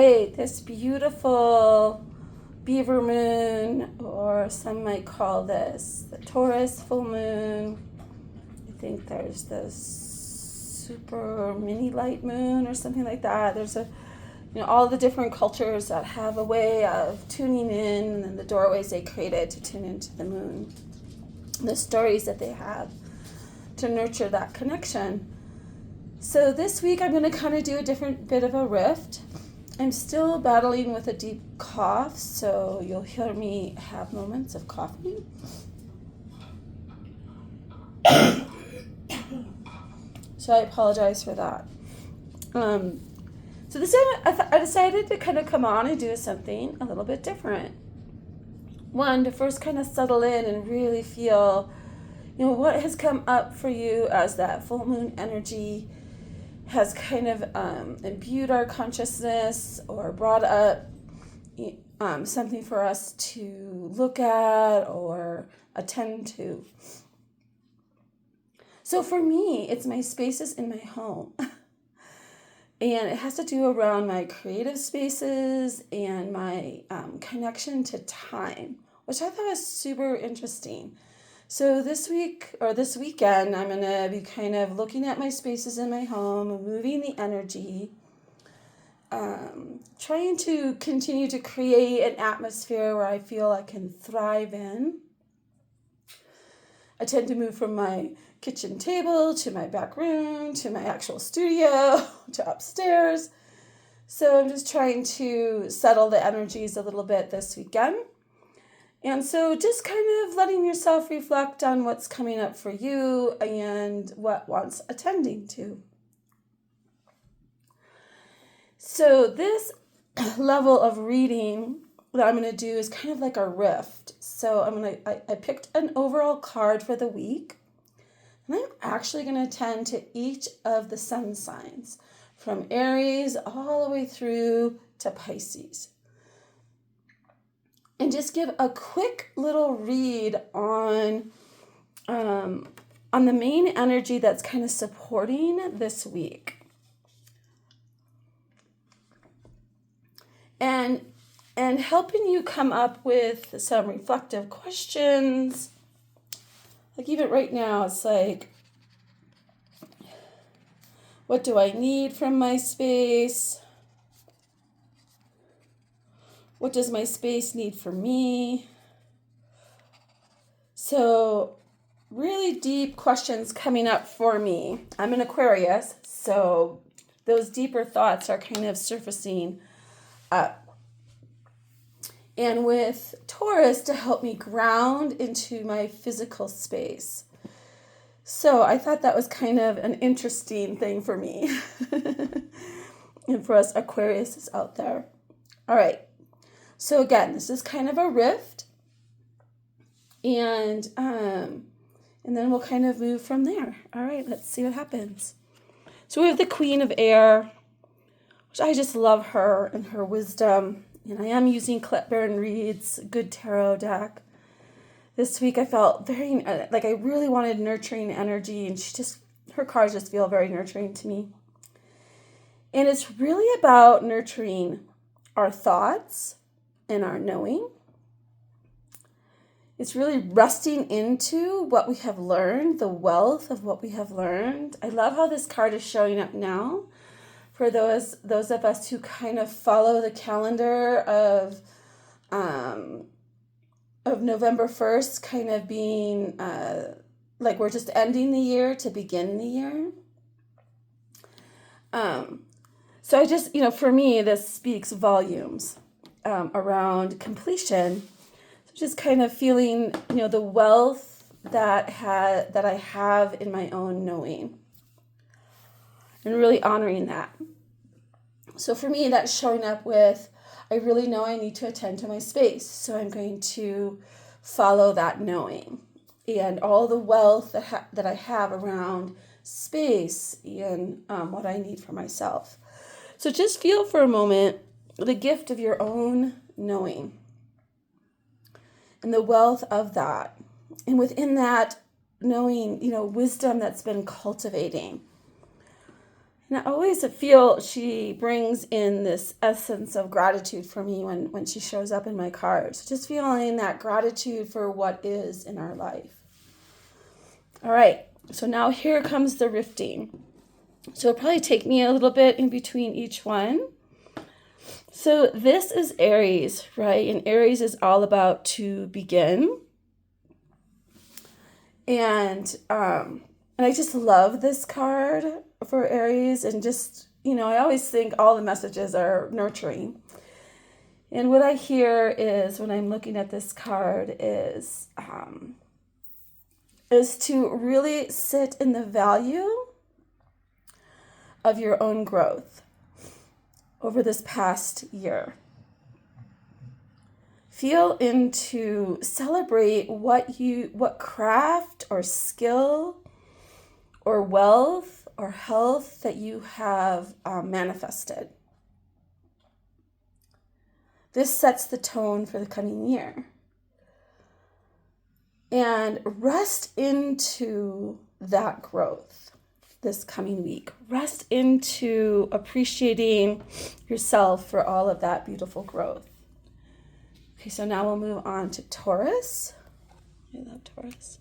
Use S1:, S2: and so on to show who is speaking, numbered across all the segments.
S1: right, this beautiful beaver moon, or some might call this the Taurus full moon. I think there's this super mini light moon or something like that. There's all the different cultures that have a way of tuning in, and the doorways they created to tune into the moon, the stories that they have to nurture that connection. So this week I'm going to kind of do a different bit of a rift. I'm still battling with a deep cough, so you'll hear me have moments of coughing. So I apologize for that. So this time I decided to kind of come on and do something a little bit different. One, to first kind of settle in and really feel, what has come up for you as that full moon energy has kind of imbued our consciousness or brought up something for us to look at or attend to. So for me, it's my spaces in my home. And it has to do around my creative spaces and my connection to time, which I thought was super interesting. So this week or this weekend, I'm going to be kind of looking at my spaces in my home, moving the energy, trying to continue to create an atmosphere where I feel I can thrive in. I tend to move from my kitchen table to my back room to my actual studio to upstairs. So I'm just trying to settle the energies a little bit this weekend. And so just kind of letting yourself reflect on what's coming up for you and what wants attending to. So this level of reading that I'm going to do is kind of like a rift. So I picked an overall card for the week. And I'm actually going to attend to each of the sun signs from Aries all the way through to Pisces. And just give a quick little read on the main energy that's kind of supporting this week. And helping you come up with some reflective questions. Like even right now, it's like, what do I need from my space? What does my space need for me? So really deep questions coming up for me. I'm an Aquarius, so those deeper thoughts are kind of surfacing up. And with Taurus to help me ground into my physical space. So I thought that was kind of an interesting thing for me. And for us Aquariuses out there. All right. So again, this is kind of a rift. And then we'll kind of move from there. All right, let's see what happens. So we have the Queen of Air, which I just love her and her wisdom. And I am using Cletburn Reed's Good Tarot deck. This week I felt very, like I really wanted nurturing energy, and her cards just feel very nurturing to me. And it's really about nurturing our thoughts and our knowing. It's really resting into what we have learned, the wealth of what we have learned. I love how this card is showing up now. For those of us who kind of follow the calendar of November 1st kind of being like we're just ending the year to begin the year. So I just, for me, this speaks volumes around completion. So just kind of feeling, the wealth that I have in my own knowing. And really honoring that. So for me, that's showing up with, I really know I need to attend to my space. So I'm going to follow that knowing. And all the wealth that I have around space and what I need for myself. So just feel for a moment the gift of your own knowing. And the wealth of that. And within that knowing, wisdom that's been cultivating. And I always feel she brings in this essence of gratitude for me when she shows up in my cards. Just feeling that gratitude for what is in our life. All right, so now here comes the rifting. So it'll probably take me a little bit in between each one. So this is Aries, right? And Aries is all about to begin. And I just love this card for Aries, and just, I always think all the messages are nurturing. And what I hear is, when I'm looking at this card, is to really sit in the value of your own growth over this past year. Feel into, celebrate what craft or skill or wealth or health that you have manifested. This sets the tone for the coming year. And rest into that growth this coming week. Rest into appreciating yourself for all of that beautiful growth. Okay, so now we'll move on to Taurus. I love Taurus.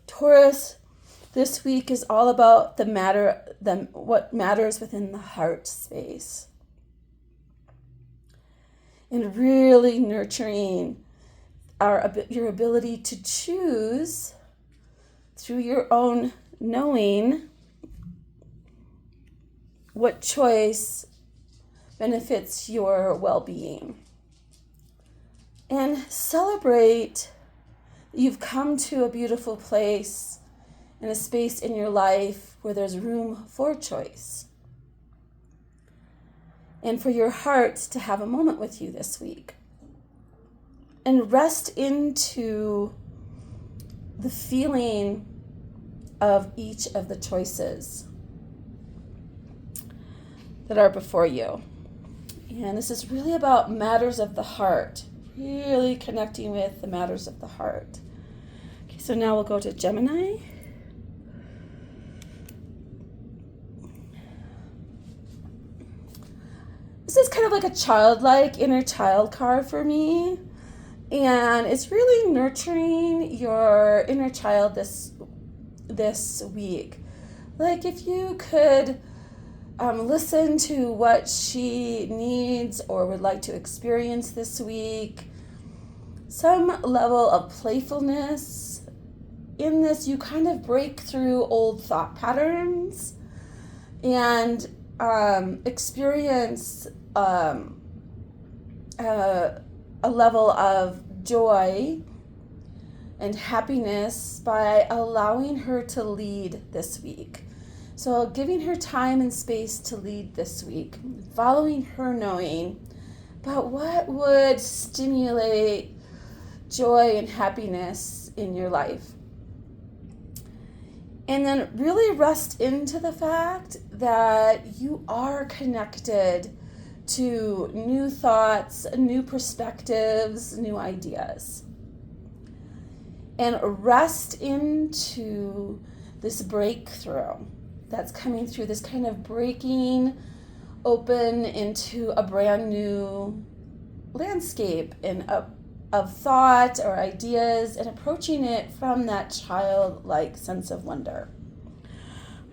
S1: Taurus, this week is all about what matters within the heart space. And really nurturing your ability to choose through your own knowing what choice benefits your well-being. And celebrate that you've come to a beautiful place and a space in your life where there's room for choice. And for your heart to have a moment with you this week. And rest into the feeling of each of the choices that are before you. And this is really about matters of the heart, really connecting with the matters of the heart. Okay, so now we'll go to Gemini. This is kind of like a childlike inner child card for me. And it's really nurturing your inner child this week. Like, if you could listen to what she needs or would like to experience this week, some level of playfulness. In this, you kind of break through old thought patterns and experience a level of joy and happiness by allowing her to lead this week. So giving her time and space to lead this week, following her knowing about what would stimulate joy and happiness in your life. And then really rest into the fact that you are connected to new thoughts, new perspectives, new ideas. And rest into this breakthrough that's coming through, this kind of breaking open into a brand new landscape of thought or ideas, and approaching it from that childlike sense of wonder.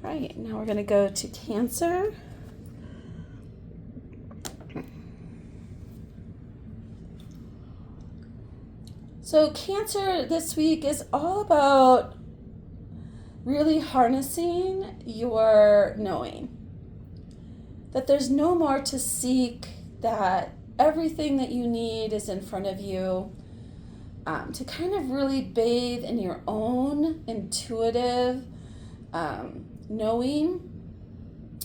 S1: All right, now we're going to go to Cancer. So Cancer this week is all about really harnessing your knowing. That there's no more to seek, that everything that you need is in front of you, to kind of really bathe in your own intuitive knowing,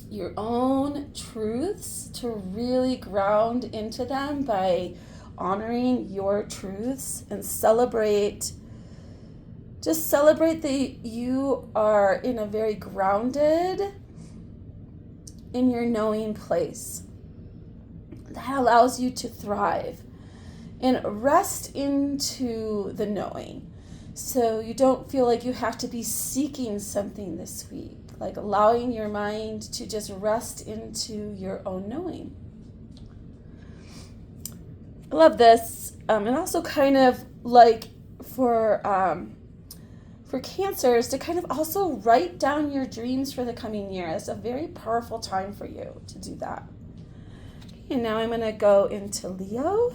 S1: your own truths, to really ground into them by honoring your truths, and celebrate that you are in a very grounded, in your knowing place. That allows you to thrive and rest into the knowing. So you don't feel like you have to be seeking something this week, like allowing your mind to just rest into your own knowing. I love this. And also kind of like for Cancers to kind of also write down your dreams for the coming year. It's a very powerful time for you to do that. And now I'm going to go into Leo.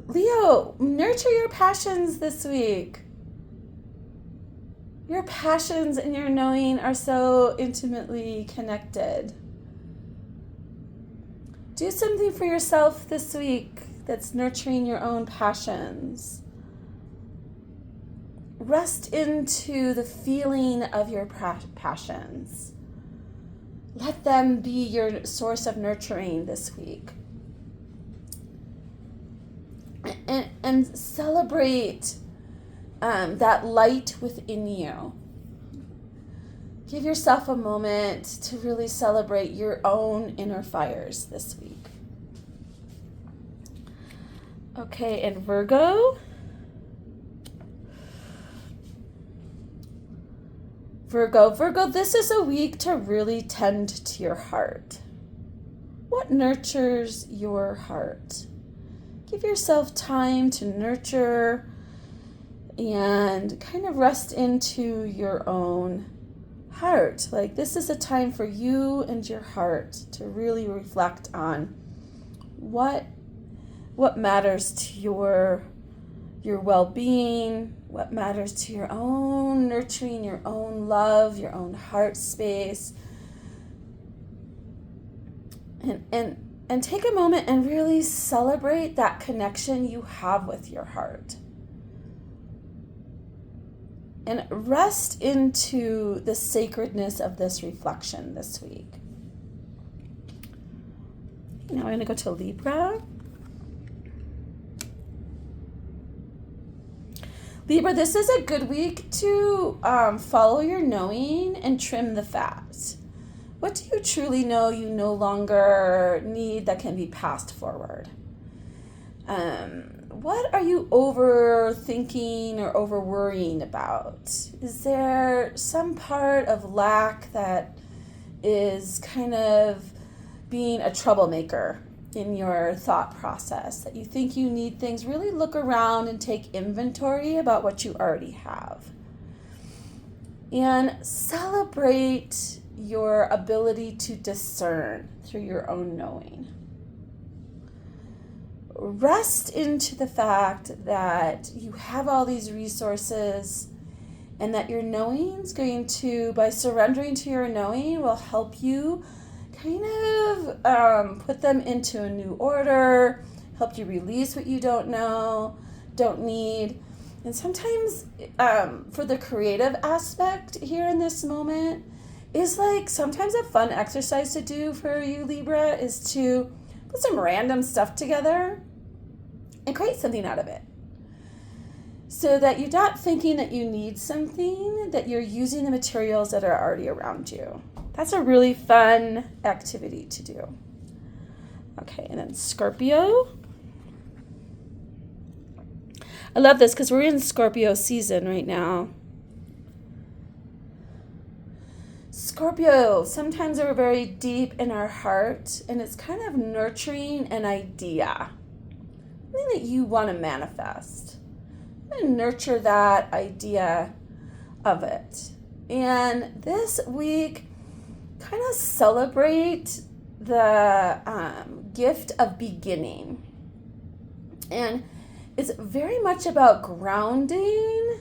S1: Leo, nurture your passions this week. Your passions and your knowing are so intimately connected. Do something for yourself this week that's nurturing your own passions. Rest into the feeling of your passions. Let them be your source of nurturing this week. And celebrate that light within you. Give yourself a moment to really celebrate your own inner fires this week. Okay, and Virgo. Virgo, this is a week to really tend to your heart. What nurtures your heart? Give yourself time to nurture and kind of rest into your own heart. Like, this is a time for you and your heart to really reflect on what matters to your well-being, what matters to your own nurturing, your own love, your own heart space. And take a moment and really celebrate that connection you have with your heart. And rest into the sacredness of this reflection this week. Now I'm going to go to Libra. Libra, this is a good week to follow your knowing and trim the fat. What do you truly know you no longer need that can be passed forward? What are you overthinking or over-worrying about? Is there some part of lack that is kind of being a troublemaker in your thought process, that you think you need things? Really look around and take inventory about what you already have. And celebrate your ability to discern through your own knowing. Rest into the fact that you have all these resources and that your knowing is going to, by surrendering to your knowing, will help you kind of put them into a new order, help you release what you don't know, don't need. And sometimes for the creative aspect here in this moment is like sometimes a fun exercise to do for you, Libra, is to put some random stuff together and create something out of it. So that you're not thinking that you need something, that you're using the materials that are already around you. That's a really fun activity to do. Okay, and then Scorpio. I love this because we're in Scorpio season right now. Scorpio, sometimes we're very deep in our heart, and it's kind of nurturing an idea, something that you want to manifest. And nurture that idea of it. And this week, kind of celebrate the gift of beginning. And it's very much about grounding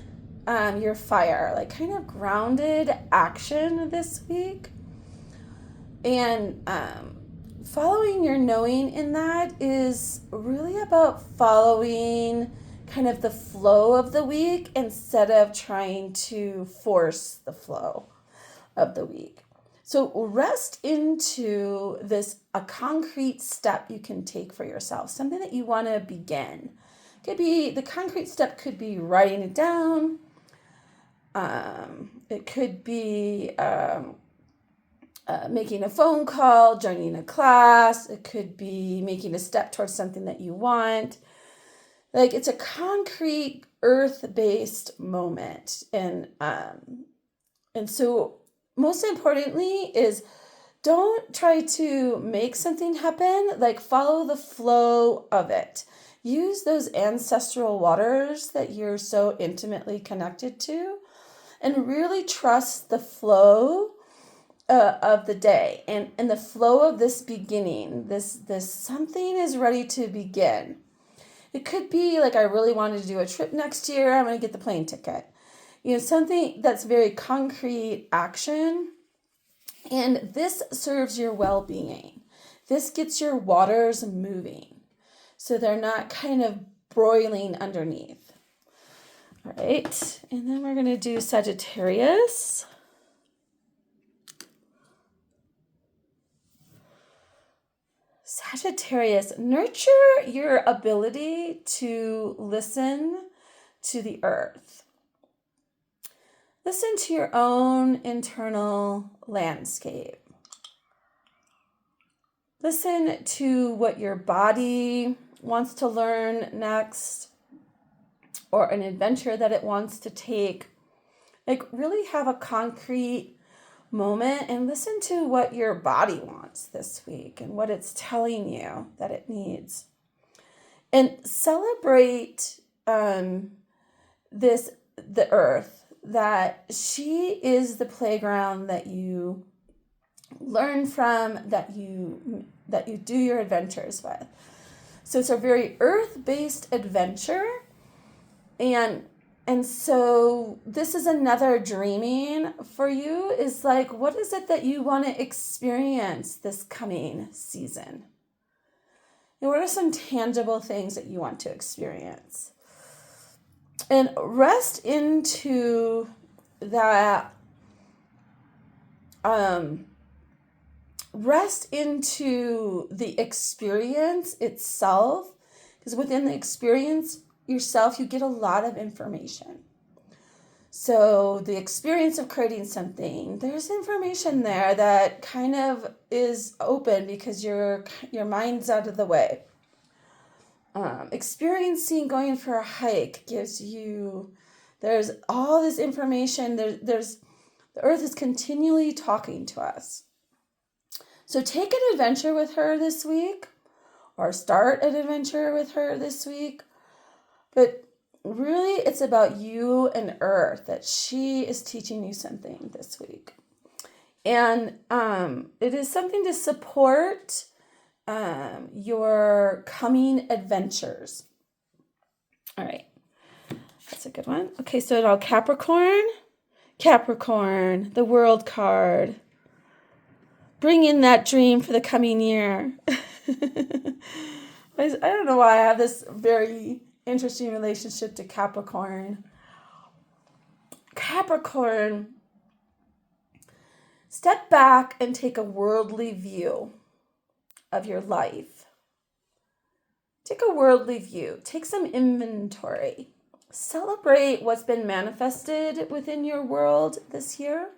S1: your fire, like kind of grounded action this week. And following your knowing in that is really about following kind of the flow of the week instead of trying to force the flow of the week. So rest into this, a concrete step you can take for yourself, something that you want to begin. The concrete step could be writing it down. It could be making a phone call, joining a class. It could be making a step towards something that you want. Like, it's a concrete earth-based moment. And so most importantly is, don't try to make something happen. Like, follow the flow of it. Use those ancestral waters that you're so intimately connected to, and really trust the flow of the day and the flow of this beginning. This something is ready to begin. It could be like, I really wanted to do a trip next year. I'm going to get the plane ticket. Something that's very concrete action. And this serves your well-being. This gets your waters moving, so they're not kind of broiling underneath. All right. And then we're going to do Sagittarius. Sagittarius, nurture your ability to listen to the earth. Listen to your own internal landscape. Listen to what your body wants to learn next, or an adventure that it wants to take. Like, really have a concrete moment and listen to what your body wants this week and what it's telling you that it needs. And celebrate the earth, that she is the playground that you learn from, that you do your adventures with. So it's a very earth-based adventure. And so this is another dreaming for you, is like, what is it that you want to experience this coming season? And what are some tangible things that you want to experience? And rest into that, rest into the experience itself, because within the experience yourself, you get a lot of information. So the experience of creating something, there's information there that kind of is open because your mind's out of the way. Experiencing going for a hike gives you, there's all this information. There's the earth is continually talking to us. So take an adventure with her this week, or start an adventure with her this week. But really, it's about you and earth, that she is teaching you something this week. And it is something to support your coming adventures. All right. That's a good one. Okay, so now Capricorn, the World card. Bring in that dream for the coming year. I don't know why I have this very interesting relationship to Capricorn. Capricorn, step back and take a worldly view of your life. Take a worldly view. Take some inventory. Celebrate what's been manifested within your world this year,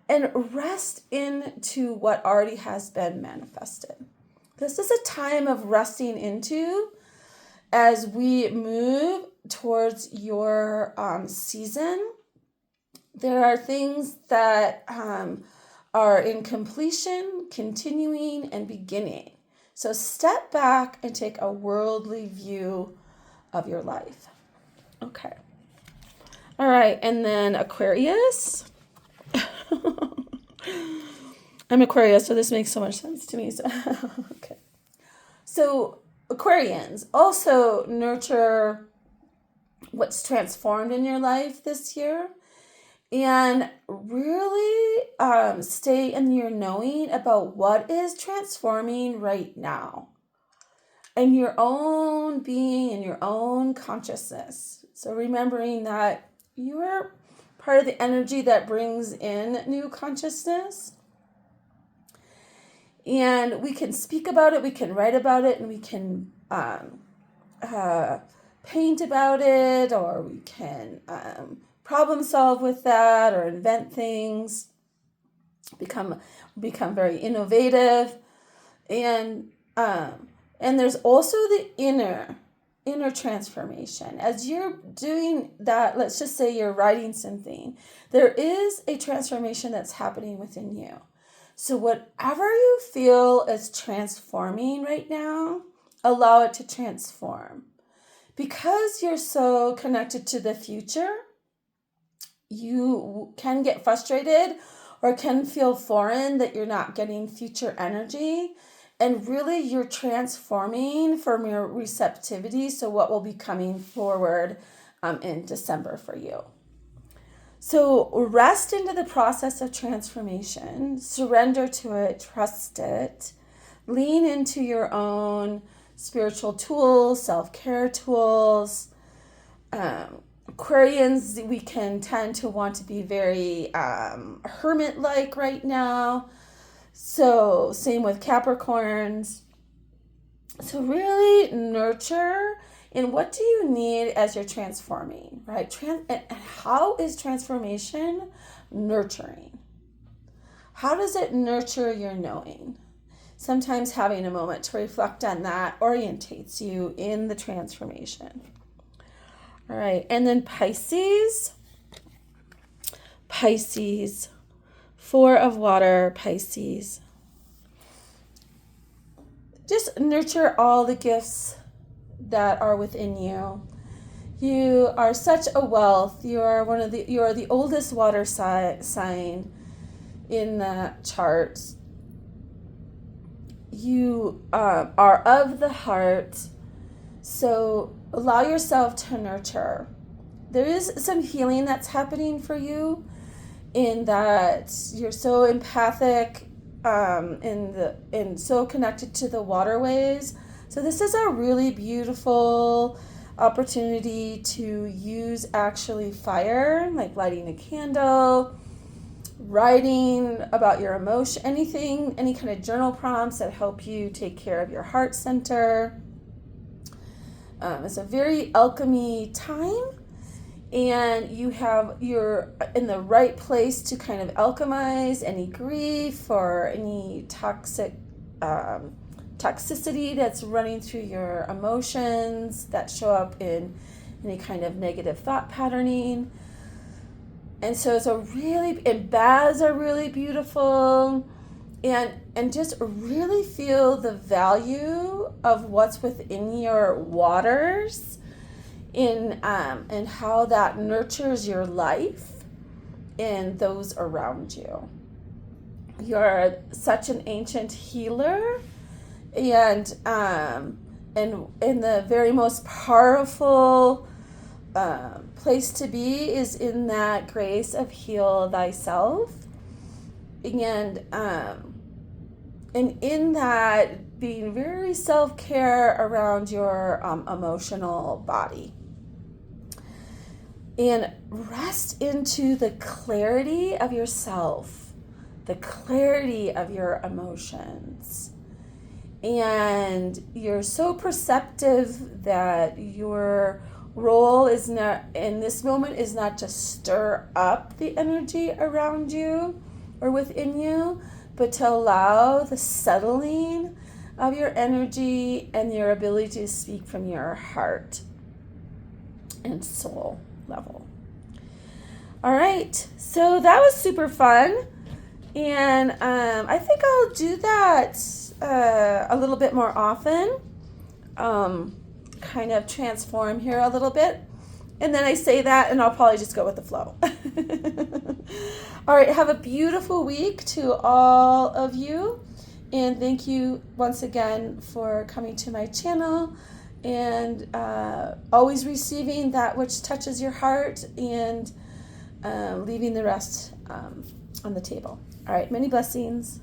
S1: and rest into what already has been manifested. This is a time of resting into as we move towards your season. There are things that are in completion, continuing, and beginning. So step back and take a worldly view of your life. Okay. All right, and then Aquarius. I'm Aquarius, so this makes so much sense to me. So, okay. So Aquarians, also nurture what's transformed in your life this year, and really stay in your knowing about what is transforming right now in your own being, in your own consciousness. So remembering that you're part of the energy that brings in new consciousness. And we can speak about it, we can write about it, and we can paint about it, or we can problem solve with that, or invent things. become very innovative, and there's also the inner transformation. As you're doing that, let's just say you're writing something, there is a transformation that's happening within you. So whatever you feel is transforming right now, allow it to transform. Because you're so connected to the future, you can get frustrated or can feel foreign that you're not getting future energy. And really, you're transforming from your receptivity. So what will be coming forward in December for you. So rest into the process of transformation, surrender to it, trust it, lean into your own spiritual tools, self-care tools. Aquarians, we can tend to want to be very hermit-like right now. So same with Capricorns. So really nurture. And what do you need as you're transforming, right? And how is transformation nurturing? How does it nurture your knowing? Sometimes having a moment to reflect on that orientates you in the transformation. All right, and then Pisces, 4 of water, Pisces. Just nurture all the gifts that are within you. You are such a wealth. You are the oldest water sign in the chart. You are of the heart. So allow yourself to nurture. There is some healing that's happening for you in that you're so empathic and so connected to the waterways. So this is a really beautiful opportunity to use actually fire, like lighting a candle, writing about your emotion, any kind of journal prompts that help you take care of your heart center. It's a very alchemy time, and you're in the right place to kind of alchemize any grief or any toxicity that's running through your emotions that show up in any kind of negative thought patterning. And so and baths are really beautiful, and just really feel the value of what's within your waters and how that nurtures your life and those around you. You're such an ancient healer, and the very most powerful place to be is in that grace of heal thyself, and in that being very self-care around your emotional body. And rest into the clarity of yourself, the clarity of your emotions. And you're so perceptive that your role is not, in this moment, is not to stir up the energy around you or within you, but to allow the settling of your energy and your ability to speak from your heart and soul level. All right, so that was super fun, and I think I'll do that a little bit more often, kind of transform here a little bit, and then I say that and I'll probably just go with the flow. All right, have a beautiful week to all of you, and thank you once again for coming to my channel and always receiving that which touches your heart and leaving the rest on the table. All right, many blessings.